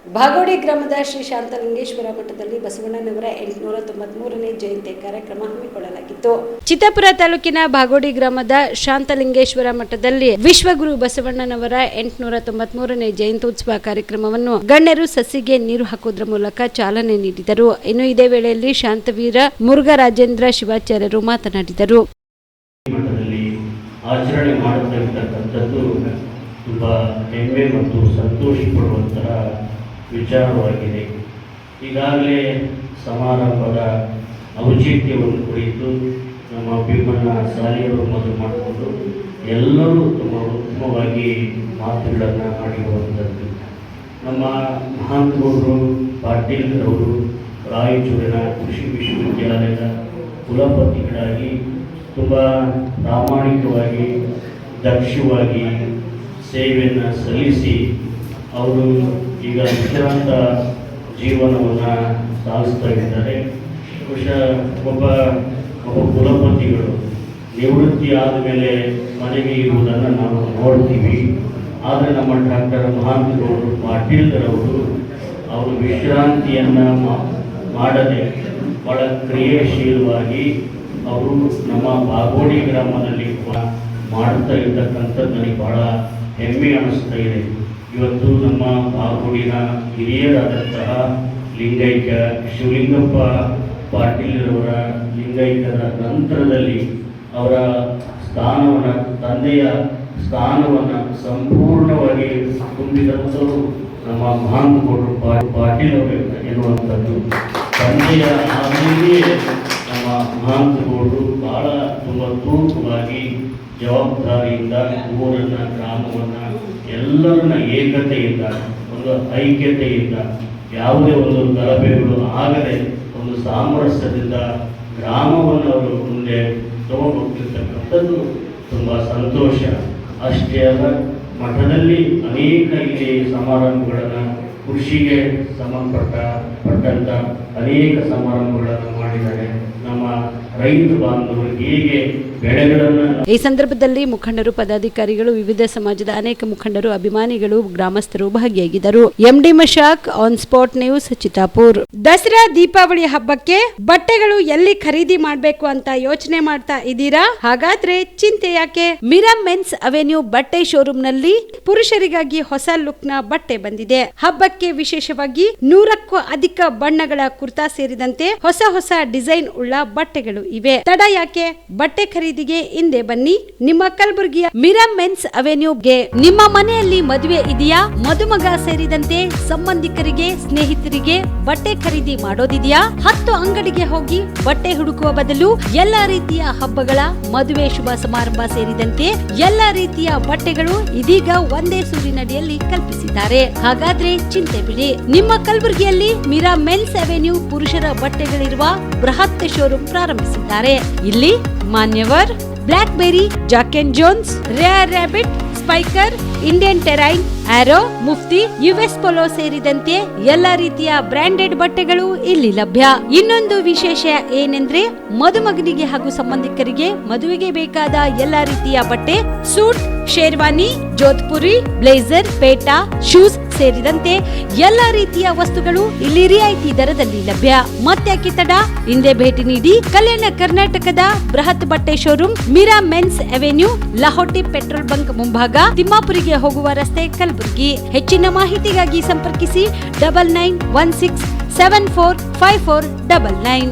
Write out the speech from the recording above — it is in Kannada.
ಭಾಗೋಡಿ ಗ್ರಾಮದ ಶ್ರೀ ಶಾಂತಲಿಂಗೇಶ್ವರ ಮಠದಲ್ಲಿ ಬಸವಣ್ಣನವರ 893ನೇ ಜಯಂತಿ ಕಾರ್ಯಕ್ರಮ ಹಮ್ಮಿಕೊಳ್ಳಲಾಗಿತ್ತು. ಚಿತ್ತಾಪುರ ತಾಲೂಕಿನ ಭಾಗೋಡಿ ಗ್ರಾಮದ ಶಾಂತಲಿಂಗೇಶ್ವರ ಮಠದಲ್ಲಿ ವಿಶ್ವಗುರು ಬಸವಣ್ಣನವರ 893ನೇ ಜಯಂತ್ಯುತ್ಸವ ಕಾರ್ಯಕ್ರಮವನ್ನು ಗಣ್ಯರು ಸಸಿಗೆ ನೀರು ಹಾಕುವುದರ ಮೂಲಕ ಚಾಲನೆ ನೀಡಿದರು. ಇನ್ನು ಇದೇ ವೇಳೆಯಲ್ಲಿ ಶಾಂತವೀರ ಮುರುಘರಾಜೇಂದ್ರ ಶಿವಾಚಾರ್ಯರು ಮಾತನಾಡಿದರು. ಆಚರಣೆ ಮಾಡುತ್ತಿರ್ತಕ್ಕಂಥದ್ದು ತುಂಬ ಹೆಮ್ಮೆ ಮತ್ತು ಸಂತೋಷ ಪಡುವಂತಹ ವಿಚಾರವಾಗಿದೆ. ಈಗಾಗಲೇ ಸಮಾರಂಭದ ಔಚಿತ್ಯವನ್ನು ಕುರಿತು ನಮ್ಮ ಭೀಮಣ್ಣ ಸಾಲಿಯವರು ಮೊದಲು ಮಾಡಿಕೊಂಡು ಎಲ್ಲರೂ ತುಂಬ ಉತ್ತಮವಾಗಿ ಮಾತುಗಳನ್ನು ಆಡಿರುವಂಥದ್ದು. ನಮ್ಮ ಮಹಾಂತಗೌಡರು ಪಾಟೀಲ್ ಅವರು ರಾಯಚೂರಿನ ಕೃಷಿ ವಿಶ್ವವಿದ್ಯಾಲಯದ ಕುಲಪತಿಗಳಾಗಿ ತುಂಬ ಪ್ರಾಮಾಣಿಕವಾಗಿ ದಕ್ಷವಾಗಿ ಸೇವೆಯನ್ನು ಸಲ್ಲಿಸಿ ಅವರು ಈಗ ವಿಶ್ರಾಂತ ಜೀವನವನ್ನು ಸಾಗಿಸ್ತಾ ಇದ್ದಾರೆ. ಒಬ್ಬ ಕುಲಪತಿಗಳು ನಿವೃತ್ತಿ ಆದಮೇಲೆ ಮನೆಗೆ ಇರುವುದನ್ನು ನಾವು ನೋಡ್ತೀವಿ. ಆದರೆ ನಮ್ಮ ಡಾಕ್ಟರ್ ಮಹಾಂತಗೌಡರು ಪಾಟೀಲ್ರವರು ಅವರು ವಿಶ್ರಾಂತಿಯನ್ನು ಮಾಡದೆ ಭಾಳ ಕ್ರಿಯಾಶೀಲವಾಗಿ ಅವರು ನಮ್ಮ ಭಾಗೋಡಿ ಗ್ರಾಮದಲ್ಲಿ ಮಾಡ್ತಾ ಇರ್ತಕ್ಕಂಥದ್ದು ನನಗೆ ಭಾಳ ಹೆಮ್ಮೆ ಅನ್ನಿಸ್ತಾ ಇದೆ. ಇವತ್ತು ನಮ್ಮ ಭಾಗೋಡಿನ ಹಿರಿಯರಾದಂತಹ ಲಿಂಗೈಕ್ಯ ಶಿವಲಿಂಗಪ್ಪ ಪಾಟೀಲ್ರವರ ಲಿಂಗೈಕ್ಯರ ನಂತರದಲ್ಲಿ ಅವರ ಸ್ಥಾನವನ್ನು ತಂದೆಯ ಸ್ಥಾನವನ್ನು ಸಂಪೂರ್ಣವಾಗಿ ತುಂಬಿದಂಥವರು ನಮ್ಮ ಮಹಾಂತಗೌಡರು ಪಾಟೀಲ್ ಅವರು ಎನ್ನುವಂಥದ್ದು. ತಂದೆಯ ಆಮೇಲೆ ನಮ್ಮ ಮಹಾಂತಗೌಡರು ಭಾಳ ತುಂಬ ತೂಕವಾಗಿ ಜವಾಬ್ದಾರಿಯಿಂದ ಊರನ್ನು ಗ್ರಾಮವನ್ನು ಎಲ್ಲರನ್ನ ಏಕತೆಯಿಂದ ಒಂದು ಐಕ್ಯತೆಯಿಂದ ಯಾವುದೇ ಒಂದು ಗಲಭೆಗಳು ಆಗದೆ ಒಂದು ಸಾಮರಸ್ಯದಿಂದ ಗ್ರಾಮವನ್ನು ಅವರು ಮುಂದೆ ತಗೊಂಡೋಗ್ತಿರ್ತಕ್ಕಂಥದ್ದು ತುಂಬ ಸಂತೋಷ. ಅಷ್ಟೇ ಅಲ್ಲ, ಮಠದಲ್ಲಿ ಅನೇಕ ಇಲ್ಲಿ ಸಮಾರಂಭಗಳನ್ನು ಕೃಷಿಗೆ ಸಂಬಂಧಪಟ್ಟಂಥ ಅನೇಕ ಸಮಾರಂಭಗಳನ್ನು ಮಾಡಿದ್ದಾರೆ. ನಮ್ಮ ರೈತ ಬಾಂಧವರು ಹೇಗೆ ಬೆಳೆಗಳನ್ನು ಈ ಸಂದರ್ಭದಲ್ಲಿ ಮುಖಂಡರು, ಪದಾಧಿಕಾರಿಗಳು, ವಿವಿಧ ಸಮಾಜದ ಅನೇಕ ಮುಖಂಡರು, ಅಭಿಮಾನಿಗಳು, ಗ್ರಾಮಸ್ಥರು ಭಾಗಿಯಾಗಿದ್ದರು. MD Mashak, on spot news, Chittapur. Dasara Deepavali ಹಬ್ಬಕ್ಕೆ ಬಟ್ಟೆಗಳು ಎಲ್ಲಿ ಖರೀದಿ ಮಾಡಬೇಕು ಅಂತ ಯೋಚನೆ ಮಾಡ್ತಾ ಇದ್ದೀರಾ? ಹಾಗಾದ್ರೆ ಚಿಂತೆ ಯಾಕೆ? ಮಿರಾ ಮೆನ್ಸ್ ಅವೆನ್ಯೂ ಬಟ್ಟೆ ಶೋರೂಮ್ನಲ್ಲಿ ಪುರುಷರಿಗಾಗಿ ಹೊಸ ಲುಕ್ ನ ಬಟ್ಟೆ ಬಂದಿದೆ. ಹಬ್ಬಕ್ಕೆ ವಿಶೇಷವಾಗಿ 100ಕ್ಕೂ ಅಧಿಕ ಬಣ್ಣಗಳ ಕುರ್ತಾ ಸೇರಿದಂತೆ ಹೊಸ ಹೊಸ ಡಿಸೈನ್ ಉಳ್ಳ ಬಟ್ಟೆಗಳು ಇವೆ. ತಡ ಯಾಕೆ? ಬಟ್ಟೆ ಖರೀದಿಗೆ ಹಿಂದೆ ಬನ್ನಿ. ನಿಮ್ಮ ಕಲಬುರಗಿಯ ಮಿರಾ ಮೆನ್ಸ್ ಅವೆನ್ಯೂಗೆ. ನಿಮ್ಮ ಮನೆಯಲ್ಲಿ ಮದುವೆ ಇದೆಯಾ? ಮದುಮಗ ಸೇರಿದಂತೆ ಸಂಬಂಧಿಕರಿಗೆ, ಸ್ನೇಹಿತರಿಗೆ ಬಟ್ಟೆ ಖರೀದಿ ಮಾಡೋದಿದೆಯಾ? 10 ಅಂಗಡಿಗೆ ಹೋಗಿ ಬಟ್ಟೆ ಹುಡುಕುವ ಬದಲು ಎಲ್ಲಾ ರೀತಿಯ ಹಬ್ಬಗಳ, ಮದುವೆ, ಶುಭ ಸಮಾರಂಭ ಸೇರಿದಂತೆ ಎಲ್ಲಾ ರೀತಿಯ ಬಟ್ಟೆಗಳು ಇದೀಗ ಒಂದೇ ಸೂರಿನಡಿಯಲ್ಲಿ ಕಲ್ಪಿಸಿದ್ದಾರೆ. ಹಾಗಾದ್ರೆ ಚಿಂತೆ ಬಿಡಿ. ನಿಮ್ಮ ಕಲಬುರಗಿಯಲ್ಲಿ ಮಿರಾ ಮೆನ್ಸ್ ಅವೆನ್ಯೂ ಪುರುಷರ ಬಟ್ಟೆಗಳಿರುವ ಬೃಹತ್ ಶೋರೂಮ್ ಪ್ರಾರಂಭಿಸಿದ್ದಾರೆ. ಇಲ್ಲಿ Manyavar, Blackberry, Jack and Jones, Rare Rabbit, Spykar, Indian Terrain, Arrow, Mufti, US Polo ಸೇರಿದಂತೆ ಎಲ್ಲಾ ರೀತಿಯ ಬ್ರಾಂಡೆಡ್ ಬಟ್ಟೆಗಳು ಇಲ್ಲಿ ಲಭ್ಯ. ಇನ್ನೊಂದು ವಿಶೇಷ ಏನೆಂದ್ರೆ, ಮದುಮಗನಿಗೆ ಹಾಗೂ ಸಂಬಂಧಿಕರಿಗೆ ಮದುವೆಗೆ ಬೇಕಾದ ಎಲ್ಲಾ ರೀತಿಯ ಬಟ್ಟೆ, ಸೂಟ್, ಶೇರ್ವಾನಿ, ಜೋಧ್ಪುರಿ, ಬ್ಲೇಸರ್, ಪೇಟಾ, ಶೂಸ್ ಸೇರಿದಂತೆ ಎಲ್ಲಾ ರೀತಿಯ ವಸ್ತುಗಳು ಇಲ್ಲಿ ರಿಯಾಯಿತಿ ದರದಲ್ಲಿ ಲಭ್ಯ. ಮತ್ತ್ಯಾಕೆ ತಡ? ಹಿಂದೆ ಭೇಟಿ ನೀಡಿ. ಕಲ್ಯಾಣ ಕರ್ನಾಟಕದ ಬೃಹತ್ ಬಟ್ಟೆ showroom Mira men's avenue, Lahoti petrol bunk ಮುಂಭಾಗ, ತಿಮ್ಮಾಪುರಿಗೆ ಹೋಗುವ ರಸ್ತೆ, ಕಲಬುರಗಿ. ಹೆಚ್ಚಿನ ಮಾಹಿತಿಗಾಗಿ ಸಂಪರ್ಕಿಸಿ 9916745499.